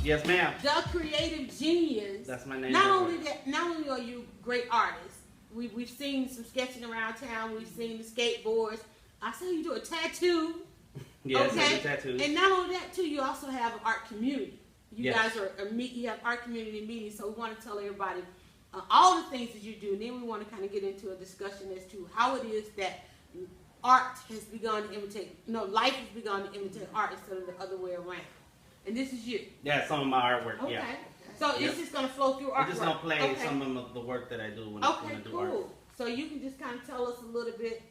Yes, ma'am. DaCreativeGenius. That's my name. Not only are you great artists, we've seen some sketching around town. We've seen the skateboards. I saw you do a tattoo. Yes, okay. I do tattoos. And not only that, too, you also have an art community. You yes. guys you have art community meetings. So we want to tell everybody all the things that you do. And then we want to kind of get into a discussion as to how it is that art has begun to imitate. Life has begun to imitate art instead of the other way around. And this is you. Yeah, some of my artwork. Okay. Yeah. So it's just gonna flow through art. I'm just gonna play some of the work that I do when I do art. Cool. So you can just kind of tell us a little bit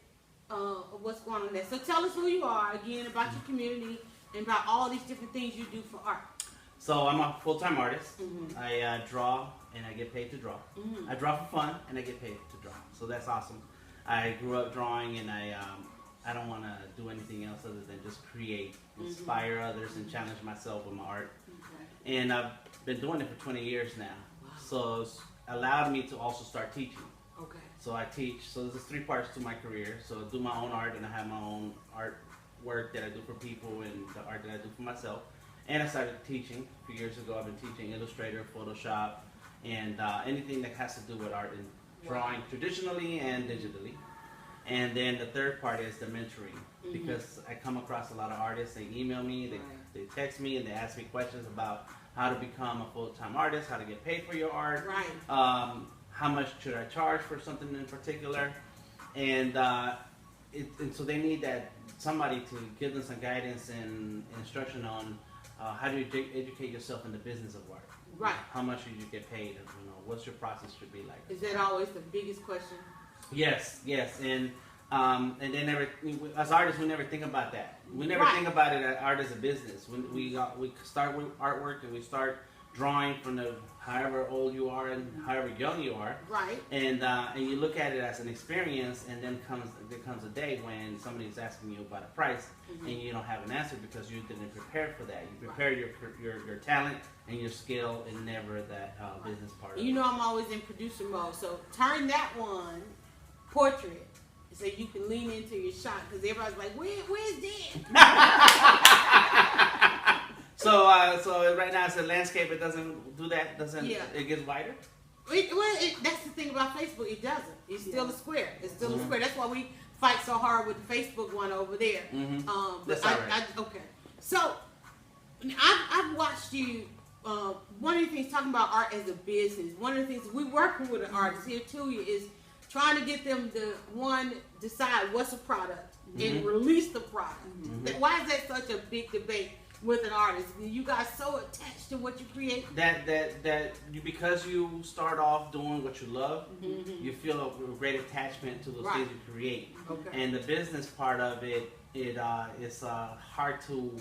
of what's going on there. So tell us who you are again, about your community, and about all these different things you do for art. So I'm a full-time artist. I draw and I get paid to draw. I draw for fun and I get paid to draw. So that's awesome. I grew up drawing, and I don't want to do anything else other than just create, inspire others, and challenge myself with my art. Okay. And I've been doing it for 20 years now. Wow. So it's allowed me to also start teaching. Okay. So I teach. So there's 3 parts to my career. So I do my own art, and I have my own art work that I do for people and the art that I do for myself. And I started teaching a few years ago. I've been teaching Illustrator, Photoshop, and anything that has to do with art and drawing traditionally and digitally. And then the third part is the mentoring, because I come across a lot of artists. They email me, they text me, and they ask me questions about how to become a full-time artist, how to get paid for your art, how much should I charge for something in particular, and so they need somebody to give them some guidance and instruction on how do you educate yourself in the business of art. Right. How much should you get paid? And, what's your process should be like? Is that always the biggest question? Yes, and they never, as artists, we never think about that. We never think about it as art as a business. When we start with artwork and we start drawing from however old you are and however young you are. Right. And you look at it as an experience, and then there comes a day when somebody's asking you about a price, and you don't have an answer because you didn't prepare for that. You prepared your talent and your skill, and never that business part of it. I'm always in producer mode, so turn that one portrait so you can lean into your shot, because everybody's like, where's that? So right now it's a landscape. It doesn't do that. It gets wider. That's the thing about Facebook. It doesn't. It's still a square. It's still a square. That's why we fight so hard with the Facebook one over there. That's all right. Okay. So I've watched you. One of the things talking about art as a business. One of the things we working with an artist here Tuoia is trying to get them to decide what's a product and release the product. Why is that such a big debate with an artist? You guys so attached to what you create? Because you start off doing what you love, you feel a great attachment to those things you create. Okay. And the business part of it is hard to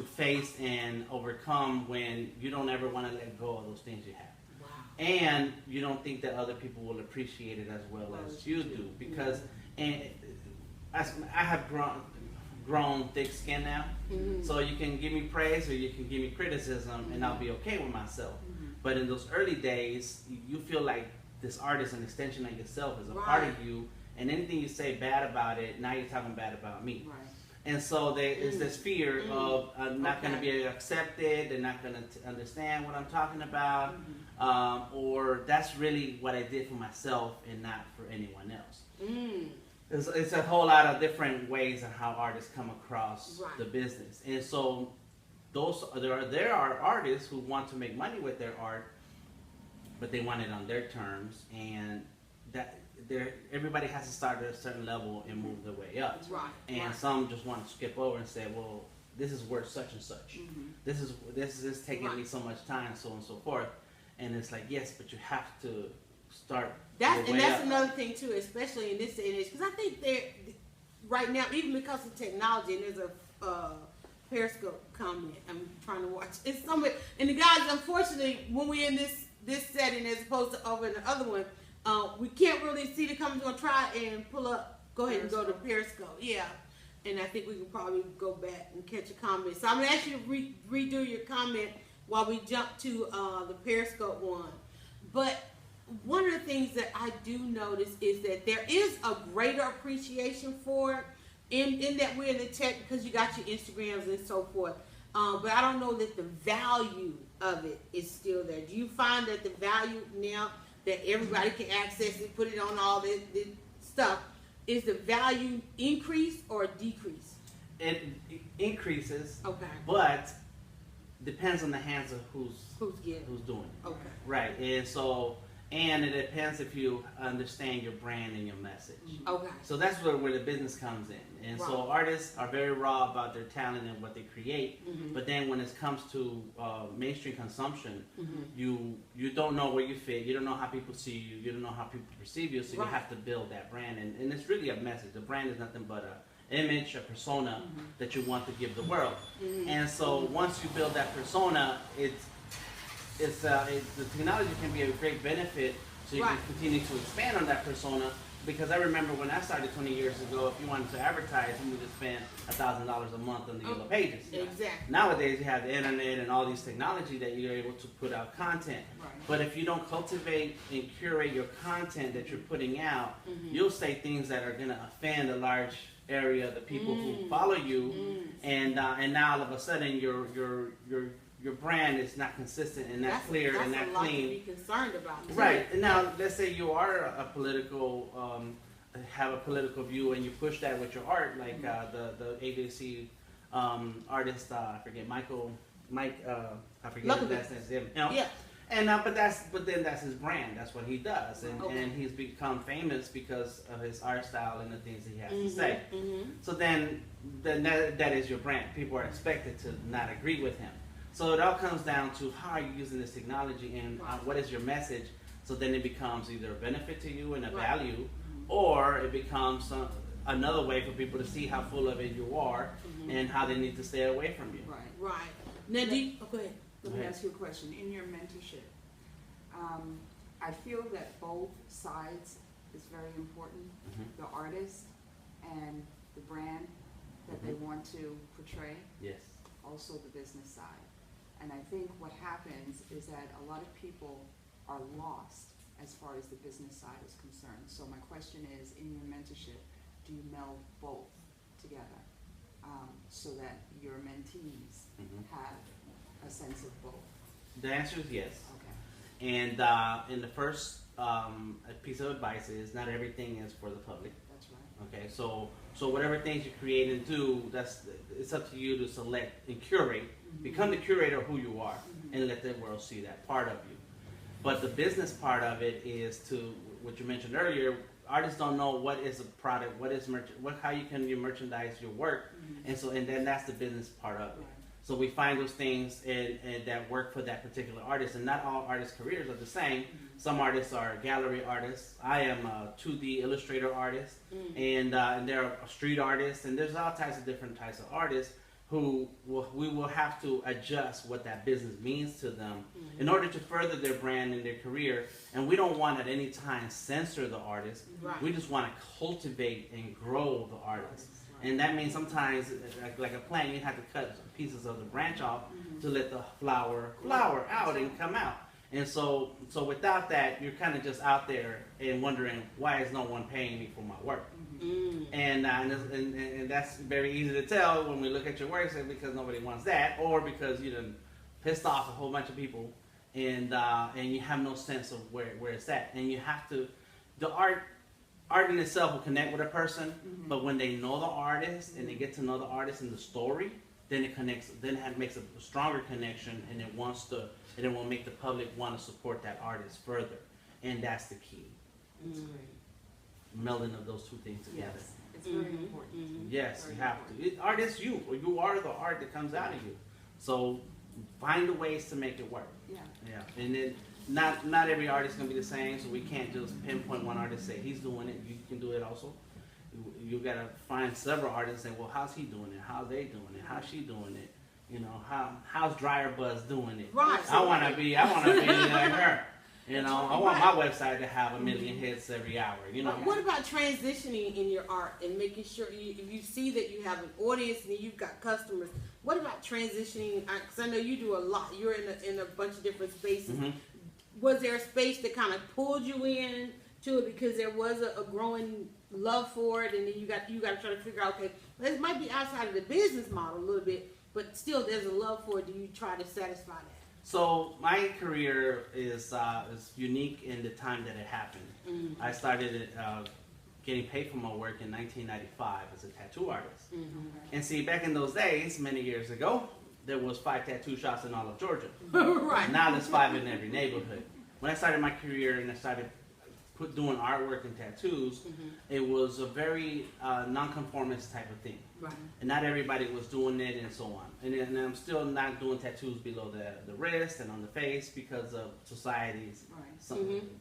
face and overcome when you don't ever want to let go of those things you have. And you don't think that other people will appreciate it as well as you do, because and I have grown thick skin now, so you can give me praise or you can give me criticism, and I'll be okay with myself. But in those early days, you feel like this art is an extension of yourself, is a part of you, and anything you say bad about it, now you're talking bad about me. Right. And so there's this fear of I'm not going to be accepted, they're not going to understand what I'm talking about, or that's really what I did for myself and not for anyone else. It's a whole lot of different ways of how artists come across the business. And so there are artists who want to make money with their art, but they want it on their terms, and everybody has to start at a certain level and move their way up. And some just want to skip over and say, well, this is worth such and such. This is taking me so much time, so on and so forth. And it's like, yes, but you have to start. That's another thing too, especially in this day and age, because I think right now, even because of technology, and there's a Periscope comment I'm trying to watch. It's somewhere, and the guys, unfortunately, when we're in this setting as opposed to over in the other one, we can't really see the comments. We're gonna try and pull up. Go ahead and go to Periscope. Yeah, and I think we can probably go back and catch a comment. So I'm gonna ask you to redo your comment while we jump to the Periscope one. But one of the things that I do notice is that there is a greater appreciation for it in that we're in the tech, because you got your Instagrams and so forth. But I don't know that the value of it is still there? Do you find that the value now that everybody can access it, put it on all this stuff, is the value increase or decrease? It increases. Okay. But depends on the hands of who's doing it. Okay. Right. And so, and it depends if you understand your brand and your message. Okay. So that's where the business comes in. And so artists are very raw about their talent and what they create. But then when it comes to mainstream consumption, you don't know where you fit. You don't know how people see you. You don't know how people perceive you. So you have to build that brand. And it's really a message. The brand is nothing but an image, a persona that you want to give the world. And so once you build that persona, the technology can be a great benefit, so you can continue to expand on that persona. Because I remember when I started 20 years ago, if you wanted to advertise, you would just spend $1,000 a month on the Yellow Pages. Exactly. Nowadays, you have the internet and all these technology that you're able to put out content. But if you don't cultivate and curate your content that you're putting out, you'll say things that are going to offend a large area of the people who follow you, and now all of a sudden your brand is not consistent and not clear and not clean. That's a lot to be concerned about. Right. And now let's say you are a political, have a political view, and you push that with your art, like the ABC artist, I forget I forget his last name. Yeah. And but then that's his brand. That's what he does, and he's become famous because of his art style and the things he has to say. So then that is your brand. People are expected to not agree with him. So it all comes down to how are you using this technology and what is your message. So then it becomes either a benefit to you and a value, or it becomes another way for people to see how full of it you are and how they need to stay away from you. Right. Now, go ahead. Let me ask you a question. In your mentorship, I feel that both sides is very important. The artist and the brand that they want to portray. Yes. Also the business side. And I think what happens is that a lot of people are lost as far as the business side is concerned. So my question is, in your mentorship, do you meld both together so that your mentees have a sense of both? The answer is yes. Okay. And the first piece of advice is not everything is for the public. That's right. Okay, so whatever things you create and do, it's up to you to select and curate. Become the curator of who you are, and let the world see that part of you. But the business part of it is to what you mentioned earlier. Artists don't know what is a product, what is how you merchandise your work, and then that's the business part of it. Right. So we find those things and that work for that particular artist, and not all artists' careers are the same. Some artists are gallery artists. I am a 2D illustrator artist, and there are street artists, and there's all types of different types of artists who we will have to adjust what that business means to them in order to further their brand and their career. And we don't want at any time censor the artist. We just want to cultivate and grow the artist. And that means sometimes, like a plant, you have to cut pieces of the branch off to let the flower out and come out. And so without that, you're kind of just out there and wondering, why is no one paying me for my work? And that's very easy to tell when we look at your work, because nobody wants that, or because you done pissed off a whole bunch of people, and you have no sense of where it's at. And you have to, the art in itself will connect with a person, but when they know the artist and they get to know the artist and the story, then it connects. Then it makes a stronger connection, and it will make the public want to support that artist further, and that's the key. That's great. Melding of those two things together. Yes, it's very important. Yes, very you have to. Art is you, or you are the art that comes out of you. So find the ways to make it work. Yeah. And then not every artist is gonna be the same, so we can't just pinpoint one artist and say he's doing it. You can do it also. You gotta find several artists and say, well, how's he doing it? How's they doing it? How's she doing it? You know, how's DryerBuzz doing it? Right. I wanna be like her. You know, I want my website to have 1 million hits every hour. You know. What about transitioning in your art and making sure if you see that you have an audience and you've got customers? What about transitioning? Because I know you do a lot. You're in a bunch of different spaces. Was there a space that kind of pulled you in to it because there was a growing love for it, and then you got to try to figure out, okay, this might be outside of the business model a little bit, but still there's a love for it. Do you try to satisfy that? So my career is unique in the time that it happened. Mm-hmm. I started getting paid for my work in 1995 as a tattoo artist. Mm-hmm. And see, back in those days, many years ago, there was 5 tattoo shops in all of Georgia. Right. Now there's 5 in every neighborhood. When I started my career and I started doing artwork and tattoos, it was a very non-conformist type of thing. Right. And not everybody was doing it and so on. And I'm still not doing tattoos below the wrist and on the face because of society's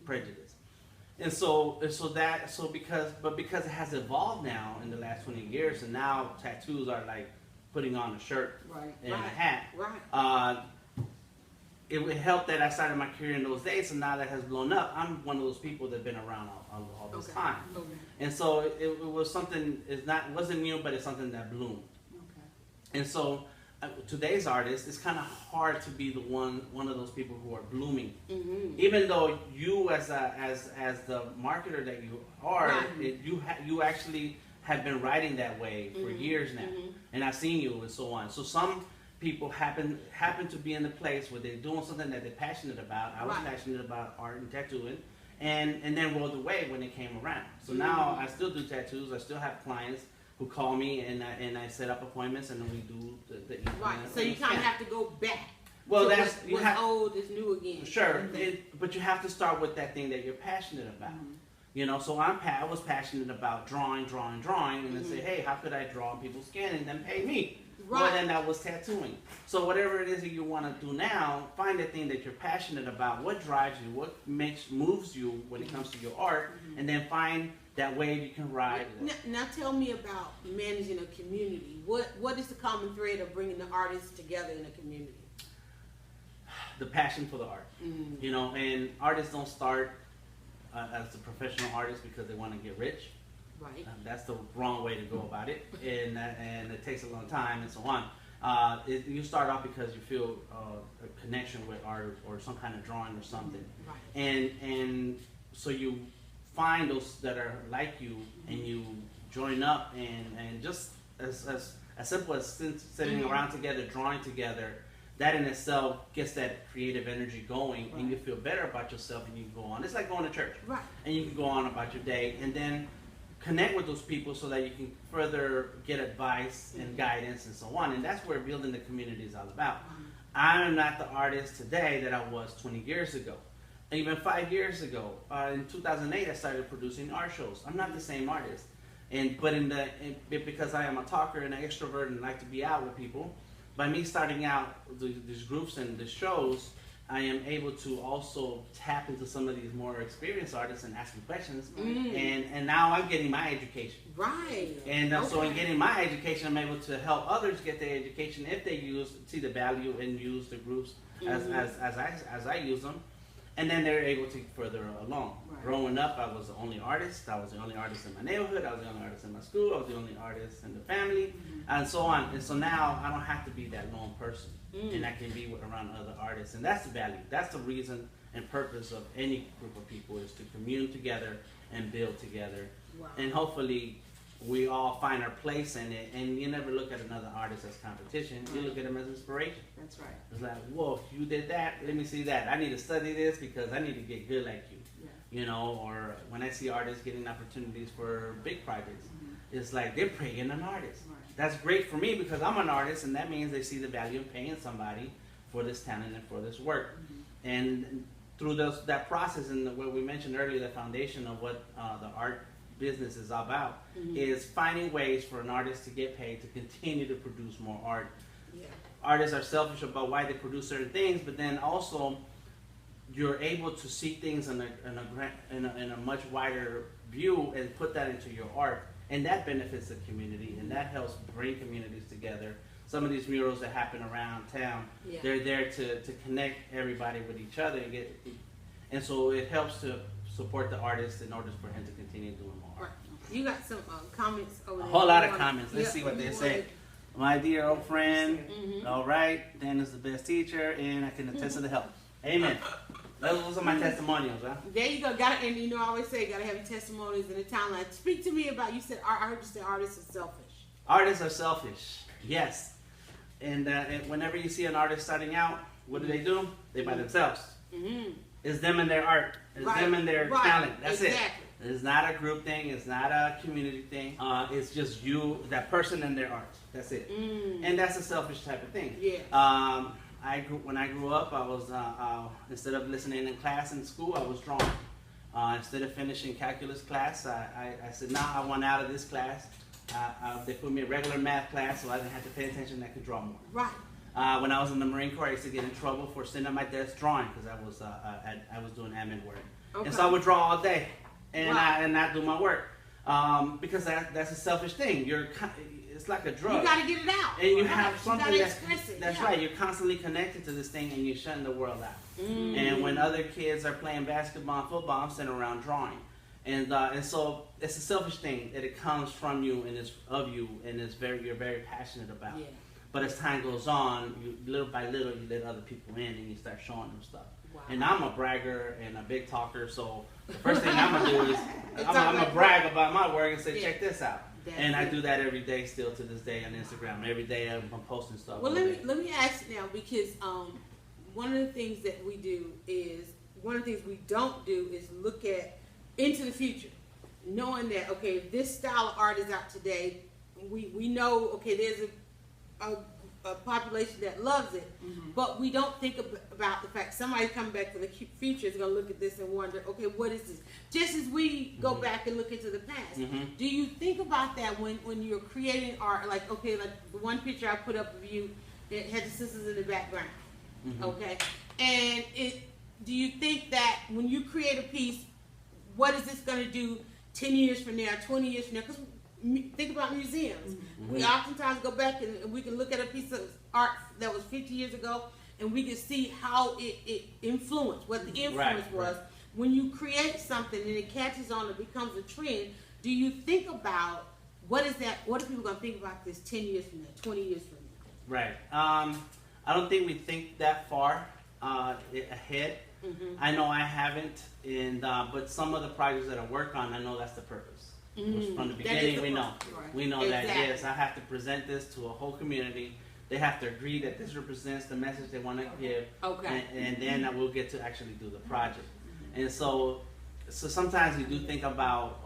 prejudice. And because it has evolved now in the last 20 years, and now tattoos are like putting on a shirt and a hat. Right. It helped that I started my career in those days, and now that has blown up. I'm one of those people that've been around all this time, and so it was something. It wasn't new, but it's something that bloomed. Okay. And so today's artists, it's kind of hard to be the one of those people who are blooming, even though you as the marketer that you are, you actually have been writing that way for years now, and I've seen you and so on. So some people happen to be in the place where they're doing something that they're passionate about. I was passionate about art and tattooing, and then rolled away when it came around. So now I still do tattoos. I still have clients who call me, and I set up appointments, and then we do the right. So you kind of have to go back. Well, so that's what's old is new again. Sure, but you have to start with that thing that you're passionate about. You know, so I was passionate about drawing, and then say, hey, how could I draw on people's skin and then pay me? Right. Well, then that was tattooing. So whatever it is that you want to do now, find the thing that you're passionate about. What drives you? What moves you when it comes to your art? And then find that wave you can ride. Now tell me about managing a community. What is the common thread of bringing the artists together in a community? The passion for the art. You know, and artists don't start as a professional artist because they want to get rich. Right. That's the wrong way to go about it, and it takes a long time and so on. You start off because you feel a connection with art or some kind of drawing or something, and so you find those that are like you, and you join up, and just as simple as sitting around together, drawing together. That in itself gets that creative energy going, and you feel better about yourself, and you can go on. It's like going to church, and you can go on about your day, and then connect with those people so that you can further get advice and guidance and so on. And that's where building the community is all about. I'm not the artist today that I was 20 years ago. Even 5 years ago, in 2008, I started producing art shows. I'm not the same artist, but because I am a talker and an extrovert and like to be out with people. By me starting out these groups and the shows, I am able to also tap into some of these more experienced artists and ask them questions. And now I'm getting my education. Right. And so in getting my education, I'm able to help others get their education if they see the value and use the groups as I use them. And then they're able to further along. Growing up, I was the only artist. I was the only artist in my neighborhood. I was the only artist in my school. I was the only artist in the family, and so on. And so now I don't have to be that lone person, and I can be around other artists. And that's the value. That's the reason and purpose of any group of people, is to commune together and build together. And hopefully we all find our place in it. And you never look at another artist as competition. You look at them as inspiration. That's right. It's like, whoa, you did that, let me see that. I need to study this because I need to get good like you. You know, or when I see artists getting opportunities for big projects, it's like they're paying an artist. That's great for me because I'm an artist, and that means they see the value of paying somebody for this talent and for this work. And through that process, and what we mentioned earlier, the foundation of what the art business is about, is finding ways for an artist to get paid to continue to produce more art. Artists are selfish about why they produce certain things, but then also you're able to see things in a much wider view and put that into your art, and that benefits the community, and that helps bring communities together. Some of these murals that happen around town, they're there to connect everybody with each other, and so it helps to support the artist in order for him to continue doing more art. You got some comments over there. A whole lot of comments. Let's see what they say. My dear old friend, all right, Dan is the best teacher, and I can attest to the help. Amen. Those are my testimonials, huh? There you go. And you know, I always say, gotta have your testimonials in the timeline. Speak to me about, I heard you say artists are selfish. Artists are selfish, yes. And whenever you see an artist starting out, What do? They by themselves. Mm-hmm. It's them and their art. It's them and their talent. That's it. It's not a group thing. It's not a community thing. It's just you, that person, and their art. That's it. And that's a selfish type of thing. Yeah. When I grew up, I was instead of listening in class in school, I was drawing. Instead of finishing calculus class, I said, nah, I want out of this class. They put me in regular math class, so I didn't have to pay attention. I could draw more. Right. When I was in the Marine Corps, I used to get in trouble for sitting at my desk drawing because I was doing admin work, and so I would draw all day and not do my work because that's a selfish thing. It's like a drug. You got to get it out, and you have something that's right. You're constantly connected to this thing, and you're shutting the world out. And when other kids are playing basketball and football, I'm sitting around drawing. And so it's a selfish thing that it comes from you and it's of you and you're very passionate about. Yeah. But as time goes on, little by little you let other people in and you start showing them stuff. Wow. And I'm a bragger and a big talker, so the first thing I'm gonna do is I'm gonna brag about my work and say, check this out. And I do that every day, still to this day on Instagram. Every day I'm posting stuff. Well, let me ask you now, because one of the things that we do is one of the things we don't do is look at into the future, knowing that okay, this style of art is out today. We know okay, there's a population that loves it, but we don't think about the fact somebody coming back for the future is going to look at this and wonder, okay, what is this? Just as we go back and look into the past, do you think about that when you're creating art? Like okay, like the one picture I put up of you, it had the sisters in the background, okay, and do you think that when you create a piece, what is this going to do 10 years from now, 20 years from now? Because think about museums. We oftentimes go back and we can look at a piece of art that was 50 years ago and we can see how it influenced, what the influence was. When you create something and it catches on and becomes a trend, do you think about what are people going to think about this 10 years from now, 20 years from now? Right. I don't think we think that far ahead. I know I haven't, but some of the projects that I work on, I know that's the purpose. From the beginning, we know that yes, I have to present this to a whole community. They have to agree that this represents the message they want to give, and then I will get to actually do the project. And so sometimes you do think about,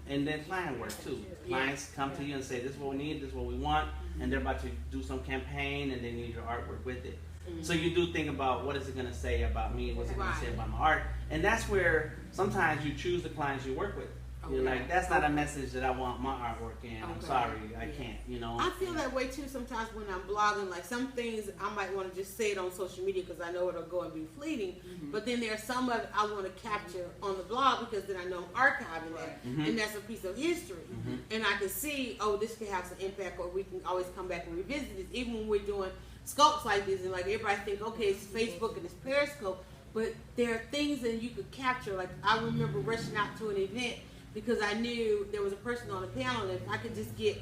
and then client work too. Clients come to you and say, this is what we need, this is what we want, and they're about to do some campaign, and they need your artwork with it. So you do think about what is it going to say about me, what's it going to say about my art, and that's where sometimes you choose the clients you work with. You're like, that's not a message that I want my artwork in. I'm sorry, I can't, I feel that way too sometimes when I'm blogging. Like some things I might want to just say it on social media because I know it'll go and be fleeting. But then there's some of it I want to capture on the blog because then I know I'm archiving that. And that's a piece of history. And I can see, oh, this can have some impact, or we can always come back and revisit this. Even when we're doing sculpts like this and like everybody think, okay, it's Facebook and it's Periscope. But there are things that you could capture. Like I remember rushing out to an event because I knew there was a person on the panel, and if I could just get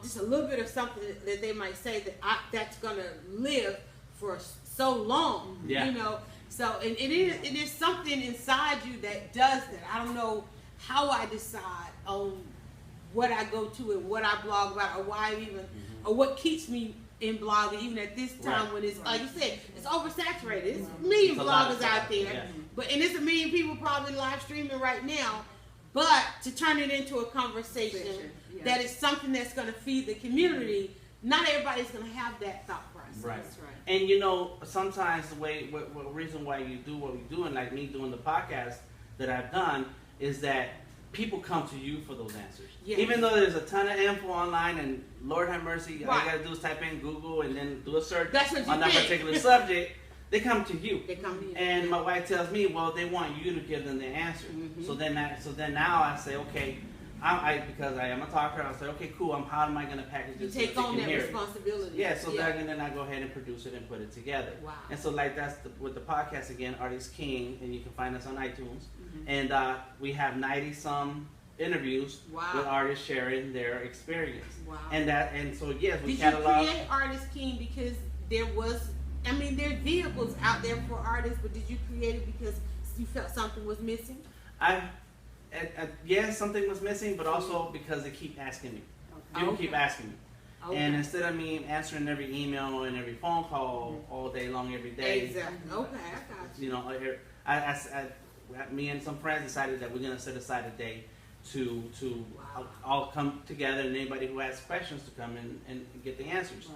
just a little bit of something that they might say that's gonna live for so long, So and it is something inside you that does that. I don't know how I decide on what I go to and what I blog about, or why even, or what keeps me in blogging, even at this time when it's like you said, it's oversaturated. It's a million bloggers out there, and it's a million people probably live streaming right now. But to turn it into a conversation that is something that's going to feed the community, not everybody's going to have that thought process. Right. That's right. And sometimes the reason why you do what we do, and like me doing the podcast that I've done, is that people come to you for those answers. Yes. Even though there's a ton of info online, and Lord have mercy, all you got to do is type in Google and then do a search on that particular subject. They come to you. They come to you. And my wife tells me, well, they want you to give them the answer. So then now I say, okay, because I am a talker, I'll say, okay, cool. How am I going to package this? You take on that responsibility. Yeah. So then I go ahead and produce it and put it together. Wow. And so like that's with the podcast again, Art is King, and you can find us on iTunes. And we have 90-some interviews with artists sharing their experience. Wow. And so yes, we catalog. Did you create Art is King because there are vehicles out there for artists, but did you create it because you felt something was missing? Yes, something was missing, but also because they keep asking me. People keep asking me. Okay. And instead of me answering every email and every phone call all day long, every day. Exactly. Okay, I got you. You know, me and some friends decided that we're going to set aside a day to all come together, and anybody who has questions to come in and get the answers.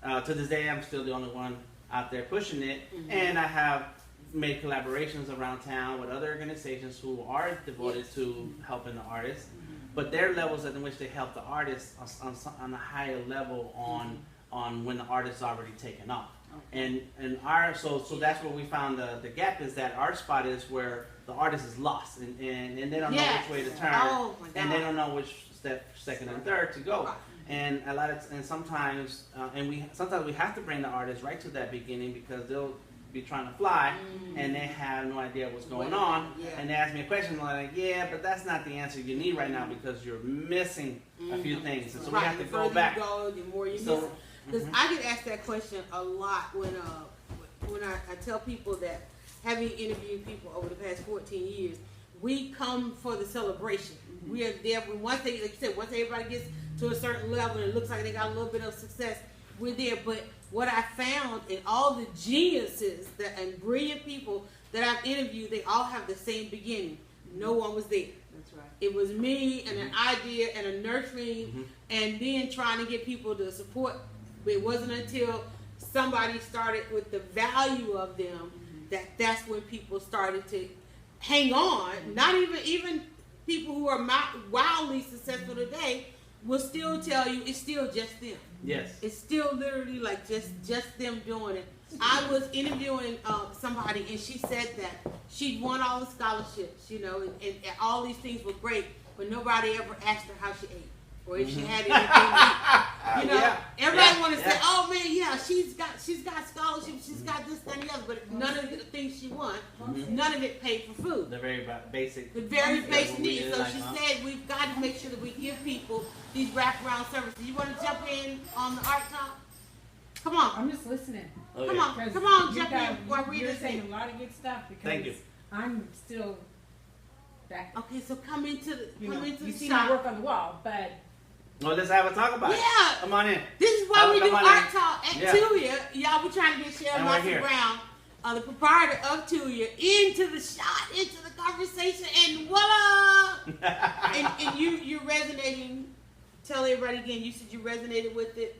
Right. To this day, I'm still the only one out there pushing it, and I have made collaborations around town with other organizations who are devoted to helping the artists, but their levels in which they help the artists on a higher level on when the artist's already taken off. Okay. And our so that's where we found the gap is that our spot is where the artist is lost and they don't know which way to turn, and they don't know which step, second and third to go. Right. And sometimes we have to bring the artist right to that beginning, because they'll be trying to fly and they have no idea what's going on, and they ask me a question like, yeah, but that's not the answer you need right now because you're missing a few things, and so we have to go back. The more you miss. Because I get asked that question a lot when I tell people that, having interviewed people over the past 14 years, we come for the celebration. We are there once they, like you said, once everybody gets to a certain level and it looks like they got a little bit of success, we're there. But what I found in all the geniuses and brilliant people that I've interviewed, they all have the same beginning. No one was there. That's right. It was me and an idea and a nurturing, and then trying to get people to support. It wasn't until somebody started with the value of them that's when people started to hang on. Not even people who are wildly successful today will still tell you it's still just them. Yes. It's still literally like just them doing it. I was interviewing somebody, and she said that she'd won all the scholarships, you know, and all these things were great, but nobody ever asked her how she ate or if she had anything to eat. You know, everybody want to say, "Oh man, yeah, she's got scholarships, she's got this, that, and the other," but none of the things she won, none of it paid for food. The very basic. The very basic needs. So she said we've got to make sure that we give people these wraparound services. You want to jump in on the art talk? Come on. I'm just listening. Come on, jump in while we You're saying a lot of good stuff because Thank you. I'm still back. Okay, so come into the You see shop. my work on the wall, but Well, let's have a talk about it. Yeah. Come on in. This is why we do Come on art in. talk at Yeah. Tuoia. Y'all, we're trying to get Cheryl And we're Marcy here. Brown, the proprietor of Tuoia, into the shot, into the conversation, and voila! and you're resonating. Tell everybody again. You said you resonated with it.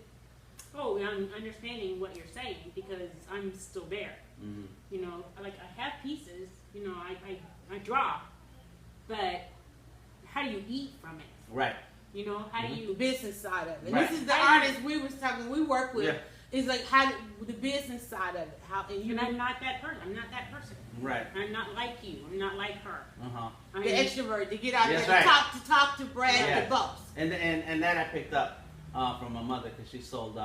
Oh, I'm understanding what you're saying because I'm still there. You know, like I have pieces. You know, I draw, but how do you eat from it? Right. You know, how do The you? business side of it. Right. This is the artist we work with. Yeah. Is like the business side of it. And I'm not that person. I'm not that person. Right. I'm not like you. I'm not like her. The extrovert to get out That's there right. to talk to brag Yeah. to boast. And that I picked up from my mother because she sold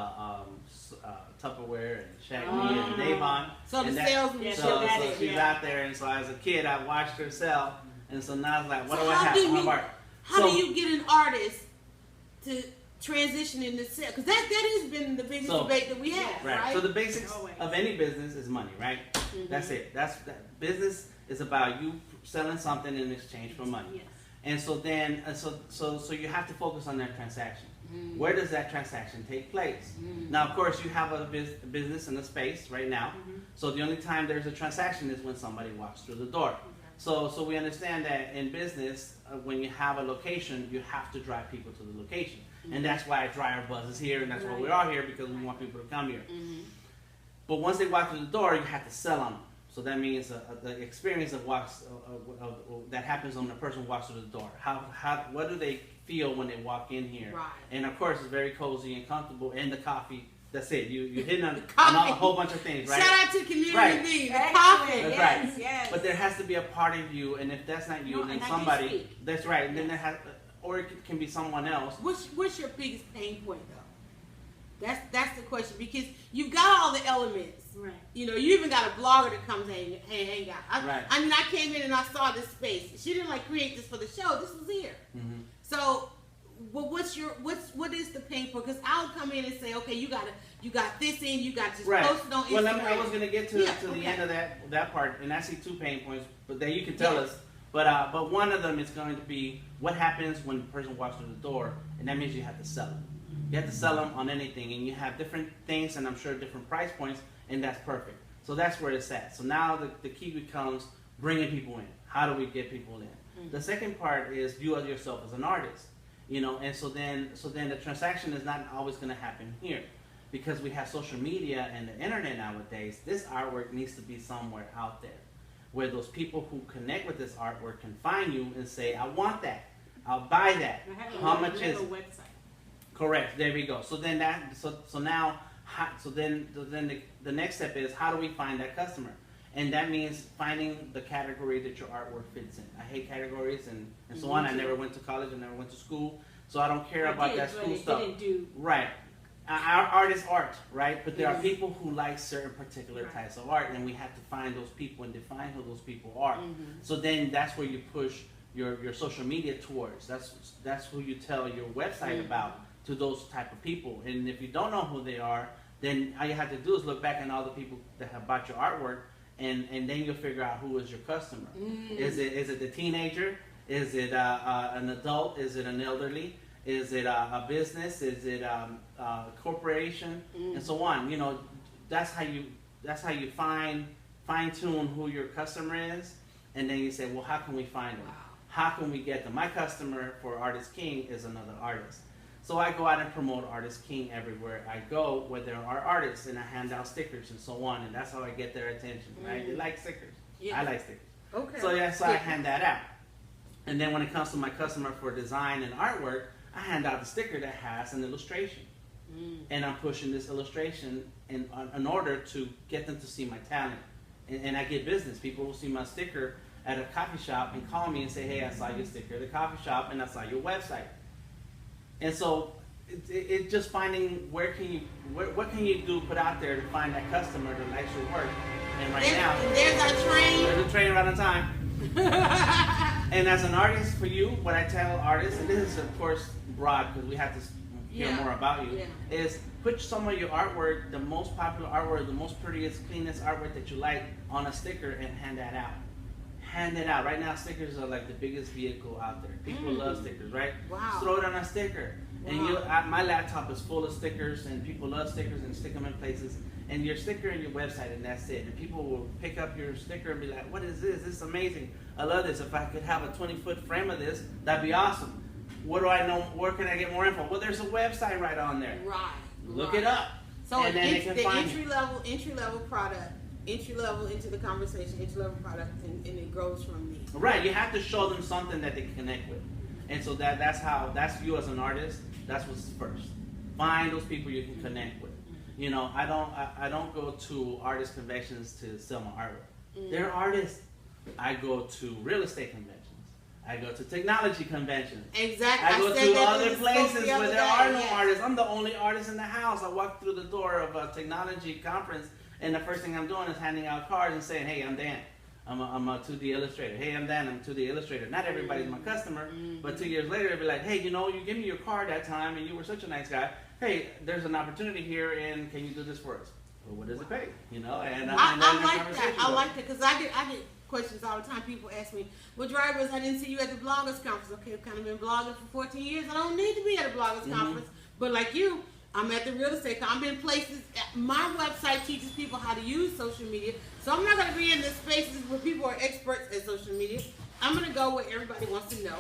Tupperware and Shaq Me and Avon. So the And salesman. So she's out there, and so as a kid I watched her sell, and so now it's like, what So do I how have? do I'm you- art. How do you get an artist to transition into sales? Because that has been the biggest debate that we have, right? So the basics Always. of any business is money, right? That's it. That business is about you selling something in exchange for money. Yes. And so then, so you have to focus on that transaction. Where does that transaction take place? Now, of course, you have a business in a space right now. So the only time there's a transaction is when somebody walks through the door. So we understand that in business, when you have a location, you have to drive people to the location. And that's why DryerBuzz is here, and that's why we're all here, because we want people to come here. But once they walk through the door, you have to sell on them. So that means the experience that happens when a person walks through the door. What do they feel when they walk in here? Right. And of course, it's very cozy and comfortable, and the coffee. That's it. You hitting on coffee. a whole bunch of things, right? Shout out to Community Right. B, the Excellent. coffee. That's Yes, right. yes. But there has to be a part of you, and if that's not you, No, then and I can somebody. speak. That's right. And then there has, or it can be someone else. What's your biggest pain point though? That's the question, because you've got all the elements. Right. You know, you even got a blogger that comes hang out. Right. I mean, I came in and I saw this space. She didn't like create this for the show. This was here. So, what is the pain point? Because I'll come in and say, okay, you got this in, you got just Right. post it on Instagram. Well, I was going to get to the end of that part, and I see 2 pain points, but then you can tell us. But one of them is going to be what happens when the person walks through the door, and that means you have to sell it. You have to sell them on anything, and you have different things, and I'm sure different price points, and that's perfect. So that's where it's at. So now the key becomes bringing people in. How do we get people in? The second part is you as yourself as an artist, you know, and so then the transaction is not always going to happen here, because we have social media and the internet nowadays. This artwork needs to be somewhere out there where those people who connect with this artwork can find you and say, I want that, I'll buy that. How much is it? Website. Correct. There we go. So then the next step is, how do we find that customer? And that means finding the category that your artwork fits in. I hate categories and so on. I never went to college. I never went to school, so I don't care about that school stuff. Right. Our art is art, right? But there are people who like certain particular types of art, and we have to find those people and define who those people are. So then that's where you push your social media towards. That's who you tell your website about, to those type of people. And if you don't know who they are, then all you have to do is look back at all the people that have bought your artwork, and then you'll figure out who is your customer. Is it the teenager? Is it an adult? Is it an elderly? Is it a business? Is it a corporation? And so on. You know, that's how you fine tune who your customer is, and then you say, well, how can we find them? How can we get them? My customer for Artist King is another artist. So I go out and promote Artist King everywhere I go, where there are artists, and I hand out stickers and so on, and that's how I get their attention, right? They like stickers. I like stickers. Okay. So yeah, so I hand that out. And then when it comes to my customer for design and artwork, I hand out the sticker that has an illustration. And I'm pushing this illustration in order to get them to see my talent. And I get business. People will see my sticker at a coffee shop and call me and say, hey, I saw your sticker at the coffee shop and I saw your website. And so it's just finding what can you do, put out there to find that customer that likes your work. And there's our train. There's a train right on time. And as an artist, for you, what I tell artists, and this is of course broad because we have to hear more about you, is put some of your artwork, the most popular artwork, the most prettiest, cleanest artwork that you like on a sticker and hand that out. Hand it out. Right now, stickers are like the biggest vehicle out there. People love stickers, right? Wow. Just throw it on a sticker. And my laptop is full of stickers, and people love stickers and stick them in places. And your sticker and your website, and that's it. And people will pick up your sticker and be like, what is this? This is amazing. I love this. If I could have a 20-foot frame of this, that'd be awesome. What do I know? Where can I get more info? Well, there's a website right on there. Right. Look it up. So and then the entry level product, entry level into the conversation, entry level product, and it grows from me. Right. You have to show them something that they can connect with. And so that's you as an artist. That's what's first. Find those people you can connect with. You know, I don't go to artist conventions to sell my artwork. They're artists. I go to real estate conventions. I go to technology conventions. Exactly. I go to other places where there are no artists. I'm the only artist in the house. I walk through the door of a technology conference, and the first thing I'm doing is handing out cards and saying, hey, I'm Dan. I'm a 2D illustrator. Hey, I'm Dan. I'm a 2D illustrator. Not everybody's my customer, but 2 years later, they'll be like, hey, you know, you gave me your card that time, and you were such a nice guy. Hey, there's an opportunity here, and can you do this for us? Well, what does it pay? You know, and I like that. I like that because I get questions all the time. People ask me, well, DryerBuzz, I didn't see you at the bloggers conference. Okay, I've kind of been blogging for 14 years. I don't need to be at a bloggers conference, but like you, I'm at the real estate. I'm in places. My website teaches people how to use social media, so I'm not going to be in the spaces where people are experts at social media. I'm going to go where everybody wants to know.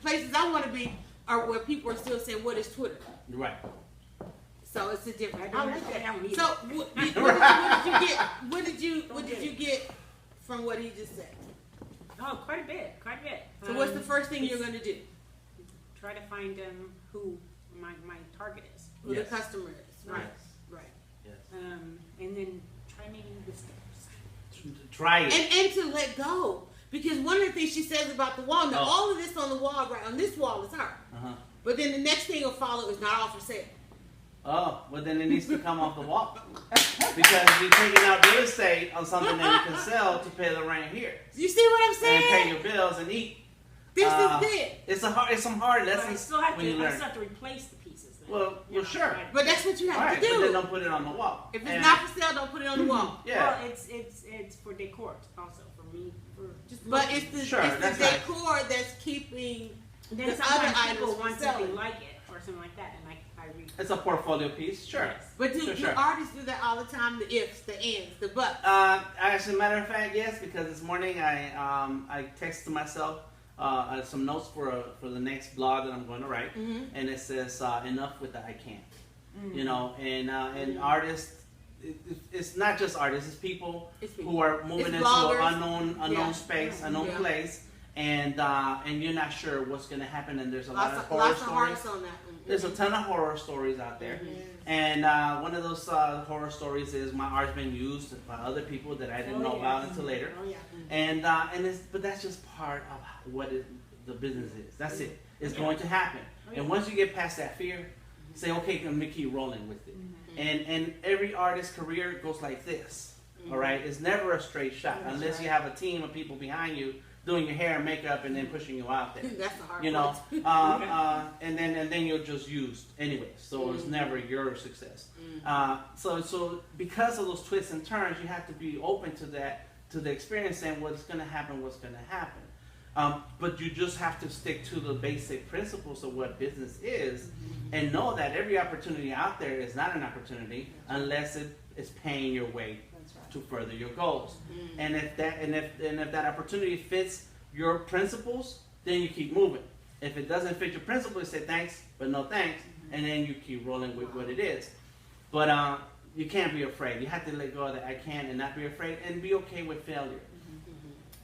Places I want to be are where people are still saying, what is Twitter? Right. So it's a different. I like that. So what did you get from what he just said? Oh, quite a bit. So what's the first thing you're going to do? Try to find who my target is. Who the customer is. Right. Right. Yes. And then try maybe the stickers. Try it. And to let go. Because one of the things she says about the wall, now all of this on the wall, right on this wall is her. But then the next thing will follow is not all for sale. Oh, well then it needs to come off the wall. Because you're taking out real estate on something that you can sell to pay the rent here. You see what I'm saying? And pay your bills and eat. This is it. It's some hard lessons. I still have to replace the pieces. Then. Well, sure. But that's what you have to do. But then don't put it on the wall. If it's not for sale, don't put it on the wall. Yeah. Well, it's for decor also for me. But it's the decor that's keeping then the other people items want something like it or something like that, and I read. It's a portfolio piece, sure. Yes. But do Sure. artists do that all the time? The ifs, the ands, the buts. As a matter of fact, yes, because this morning I texted myself some notes for the next blog that I'm going to write, and it says enough with the I can't. You know, and artists. It's not just artists; it's people who are moving into an unknown space, unknown place, and you're not sure what's going to happen. And there's lots of horror stories. On that. There's a ton of horror stories out there, and one of those horror stories is my art's been used by other people that I didn't know about until later. Oh, yeah. And but that's just part of what the business is. That's it. It's going to happen. And once you get past that fear, say, okay, I'm gonna keep rolling with it. And every artist's career goes like this. All right, it's never a straight shot unless you have a team of people behind you doing your hair and makeup and then pushing you out there. That's the hard You know, part. and then you're just used anyway. So it's never your success. So because of those twists and turns, you have to be open to that, to the experience and what's going to happen. But you just have to stick to the basic principles of what business is, and know that every opportunity out there is not an opportunity unless it is paying your way to further your goals. And if that opportunity fits your principles, then you keep moving. If it doesn't fit your principles, say thanks, but no thanks, and then you keep rolling with what it is. But you can't be afraid. You have to let go of that I can and not be afraid, and be okay with failure.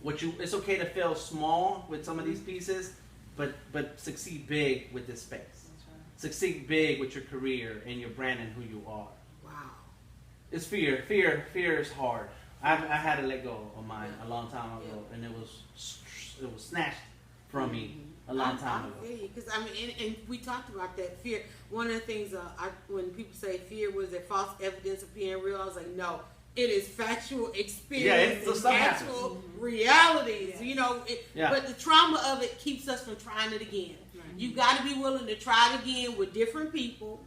It's okay to fail small with some of these pieces, but succeed big with this space. Succeed big with your career and your brand and who you are. Wow. It's fear. Fear is hard. I had to let go of mine a long time ago, and it was snatched from me a long time ago. Because and we talked about that fear. One of the things when people say fear was that false evidence appearing real, I was like, no. It is factual experience, and actual realities, you know. But the trauma of it keeps us from trying it again. You got to be willing to try it again with different people,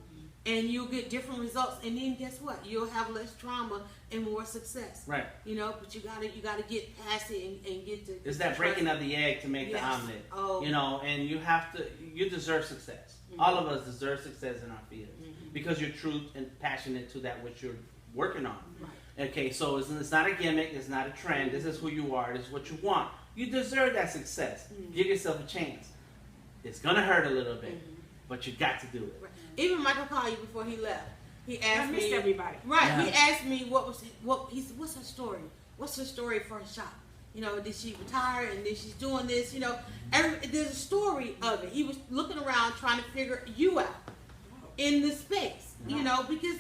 and you'll get different results. And then guess what? You'll have less trauma and more success. Right. You know, but you gotta get past it and get to. It's that breaking of the egg to make the omelet. Oh. You know, and you deserve success. All of us deserve success in our fields because you're true and passionate to that which you're working on. Right. Okay, so it's not a gimmick, it's not a trend. This is who you are. This is what you want. You deserve that success. Give yourself a chance. It's gonna hurt a little bit, but you got to do it. Right. Even Michael Collier, before he left, he asked me. Everybody. Right. Yeah. He asked me he said, what's her story? What's her story for her shop? You know, did she retire and then she's doing this? You know, there's a story of it. He was looking around trying to figure you out in the space. You know, because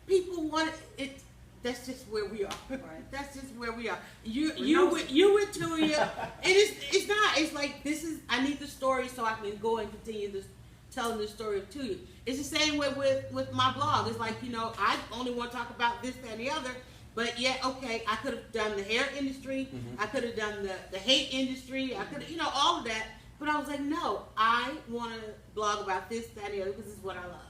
people want it. That's just where we are. Right. That's just where we are. You with Tuoia. It's not. It's like this is. I need the story so I can go and continue this telling the story of Tuoia. It's the same way with my blog. It's like, you know, I only want to talk about this, that, and the other. But yet, okay, I could have done the hair industry. I could have done the hate industry. I could have, you know, all of that. But I was like, no, I want to blog about this, that, and the other because it's what I love.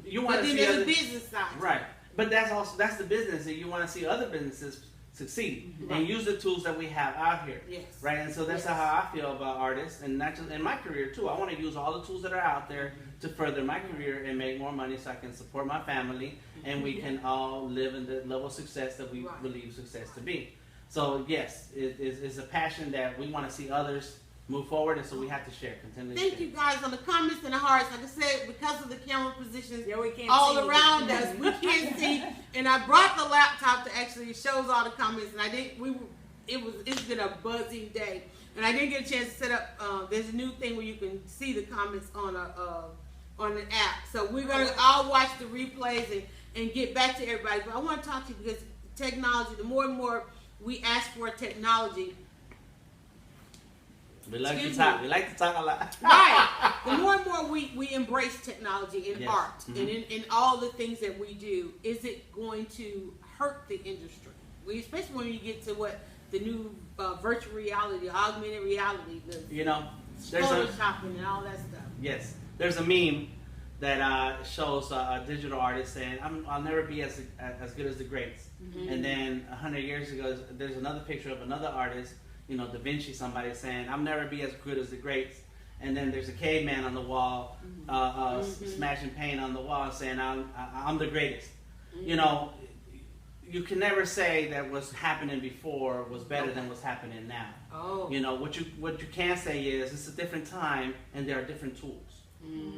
You want to see there's a business side. Right. But that's the business that you want to see other businesses succeed and use the tools that we have out here. Yes. Right. And so that's how I feel about artists, and not just in my career too. I want to use all the tools that are out there to further my career and make more money so I can support my family and we can all live in the level of success that we believe success to be. So yes, it's a passion that we want to see others move forward, and so we have to share, continue to share. Thank you guys on the comments and the hearts. Like I said, because of the camera positions we can't all see around us, we can't see. And I brought the laptop to actually shows all the comments, and it's been a buzzing day, and I didn't get a chance to set up. There's a new thing where you can see the comments on an app. So we're gonna all watch the replays and get back to everybody. But I want to talk to you because technology. The more and more we ask for technology. We like to talk. We like to talk a lot. Right. The more and more we embrace technology in art and in all the things that we do, is it going to hurt the industry? Especially when you get to the new virtual reality, augmented reality, shopping and all that stuff. Yes. There's a meme that shows a digital artist saying, "I'll never be as good as the greats." And then 100 years ago, there's another picture of another artist. Da Vinci, somebody saying, "I'll never be as good as the greats." and then there's a caveman on the wall, smashing paint on the wall, saying I'm the greatest. You know, you can never say that what's happening before was better than what's happening now. Oh. You know, what you can say is it's a different time and there are different tools.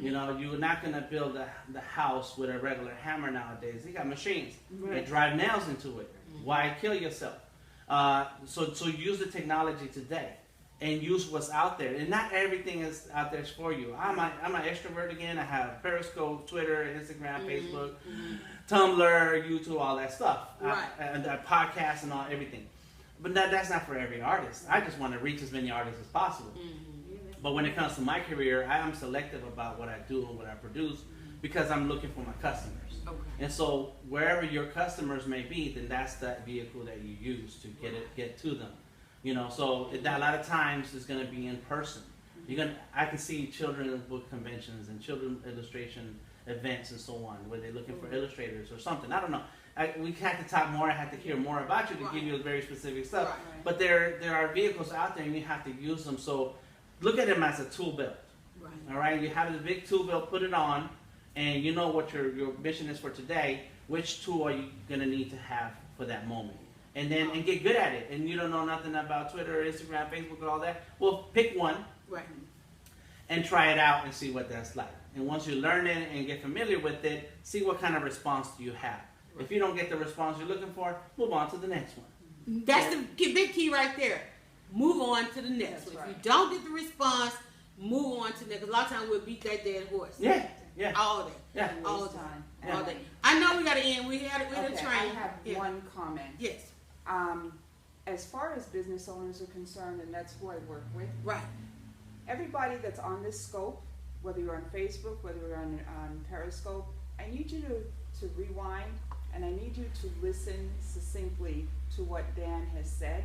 You know, you're not going to build the house with a regular hammer nowadays. You got machines that drive nails into it. Why kill yourself? So use the technology today and use what's out there. And not everything is out there for you. I'm an extrovert again. I have Periscope, Twitter, Instagram, Facebook, Tumblr, YouTube, all that stuff. And podcasts and everything. But that's not for every artist. I just want to reach as many artists as possible. But when it comes to my career, I am selective about what I do and what I produce because I'm looking for my customers. Okay. And so wherever your customers may be, then that's that vehicle that you use to get to them. You know, so a lot of times it's going to be in person. I can see children's book conventions and children's illustration events and so on, where they're looking for illustrators or something. I don't know. We have to talk more. I have to hear more about you to give you very specific stuff. Right. But there are vehicles out there, and you have to use them. So look at them as a tool belt. Right. All right, you have the big tool belt, put it on, and you know what your mission is for today. Which tool are you going to need to have for that moment? And then and get good at it. And you don't know nothing about Twitter, Instagram, Facebook, and all that. Well, pick one and try it out and see what that's like. And once you learn it and get familiar with it, see what kind of response do you have. Right. If you don't get the response you're looking for, move on to the next one. That's the big key right there. Move on to the next one. If you don't get the response, move on to the next. A lot of times we'll beat that dead horse. Yeah. All day. Yeah. All the time. All day. I know we got to end. We had a train. I have one comment. Yes. As far as business owners are concerned, and that's who I work with. Right. Everybody that's on this scope, whether you're on Facebook, whether you're on Periscope, I need you to rewind, and I need you to listen succinctly to what Dan has said,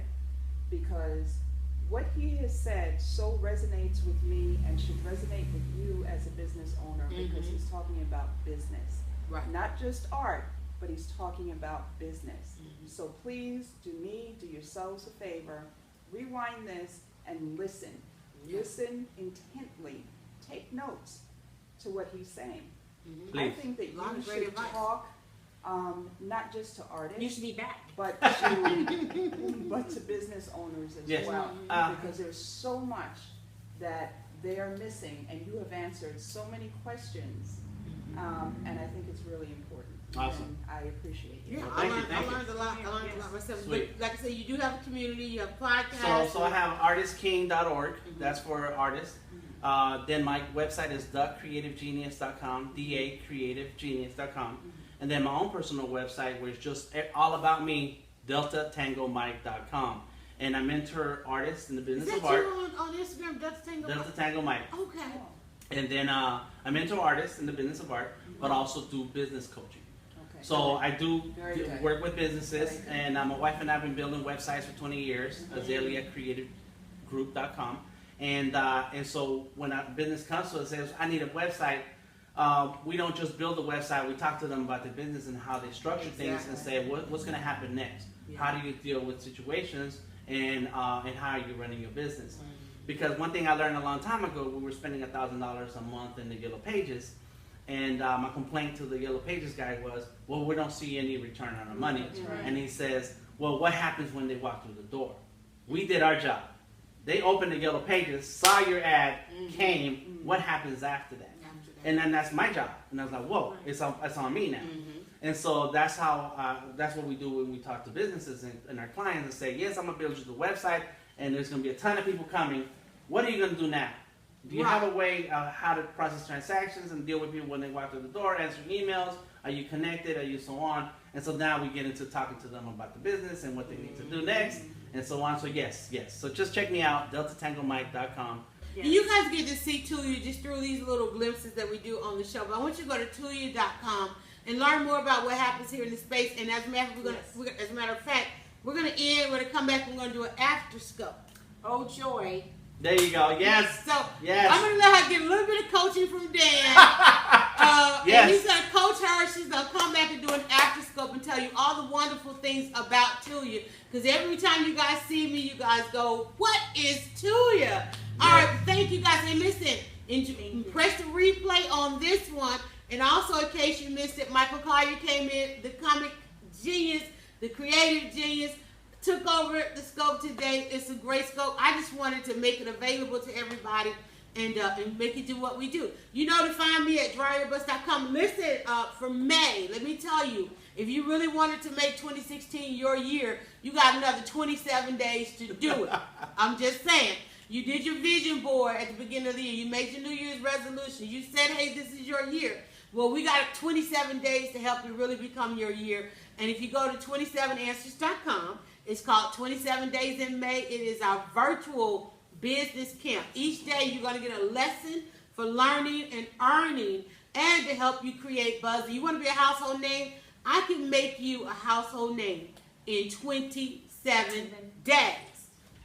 because what he has said so resonates with me and should resonate with you as a business owner, because he's talking about business. Right. Not just art, but he's talking about business. So please do yourselves a favor, rewind this and listen. Listen intently. Take notes to what he's saying. I think that you should talk not just to artists. You should be back. But to business owners as well. Because there's so much that they are missing, and you have answered so many questions, and I think it's really important. Awesome. And I appreciate you. Yeah, Well, I thank you. learned a lot. I learned a lot myself. Sweet. But like I said, you do have a community. You have podcasts. So I have artistking.org. That's for artists. Then my website is DaCreativeGenius.com. DaCreativeGenius.com. And then my own personal website, where it's just all about me, DeltaTangoMike.com. And I mentor artists in the business of art. Is that you on Instagram, Delta Tango Mike? Delta Tango Mike. Okay. And then I mentor artists in the business of art, but also do business coaching. Okay. So I do Very good. work with businesses, and my wife and I have been building websites for 20 years, AzaleaCreativeGroup.com. And so when a business comes to us and says, I need a website, we don't just build a website, we talk to them about the business and how they structure things and say, what's going to happen next? Yeah. How do you deal with situations, and how are you running your business? Because one thing I learned a long time ago, we were spending $1,000 a month in the Yellow Pages, and my complaint to the Yellow Pages guy was, well, we don't see any return on our money. And he says, well, what happens when they walk through the door? We did our job. They opened the Yellow Pages, saw your ad, came. What happens after that? And then that's my job. And I was like, whoa, it's on me now. And so that's what we do when we talk to businesses and our clients and say, yes, I'm going to build you the website, and there's going to be a ton of people coming. What are you going to do now? Do you have a way how to process transactions and deal with people when they walk through the door, answer emails? Are you connected? Are you so on? And so now we get into talking to them about the business and what they need to do next, and so on. So yes. So just check me out, DeltaTangoMike.com. Yes. You guys get to see Tuoia just through these little glimpses that we do on the show. But I want you to go to Tuoia.com and learn more about what happens here in the space. And as a matter of fact, we're going to end. We're going to come back. And we're going to do an after scope. Oh joy! There you go. Yes. So yes. I'm going to let her get a little bit of coaching from Dan. And he's going to coach her. She's going to come back and do an after scope and tell you all the wonderful things about Tuoia. Because every time you guys see me, you guys go, what is Tuoia? All right, thank you guys. And listen, press the replay on this one. And also, in case you missed it, Michael Collier came in, the comic genius, the creative genius, took over the scope today. It's a great scope. I just wanted to make it available to everybody and make it do what we do. You know to find me at DryerBuzztv.com. Listen, for May, let me tell you, if you really wanted to make 2016 your year, you got another 27 days to do it. I'm just saying. You did your vision board at the beginning of the year. You made your New Year's resolution. You said, hey, this is your year. Well, we got 27 days to help you really become your year. And if you go to 27answers.com, it's called 27 Days in May. It is our virtual business camp. Each day you're going to get a lesson for learning and earning and to help you create buzz. You want to be a household name? I can make you a household name in 27 days.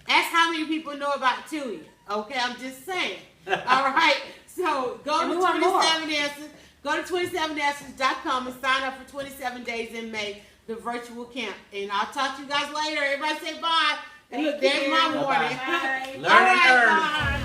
That's how many people know about Tuoia. Okay, I'm just saying. All right, so go to 27 Answers. Go to 27answers.com and sign up for 27 Days in May, the virtual camp. And I'll talk to you guys later. Everybody say bye. And look, there's my warning. Learn and earn. Bye.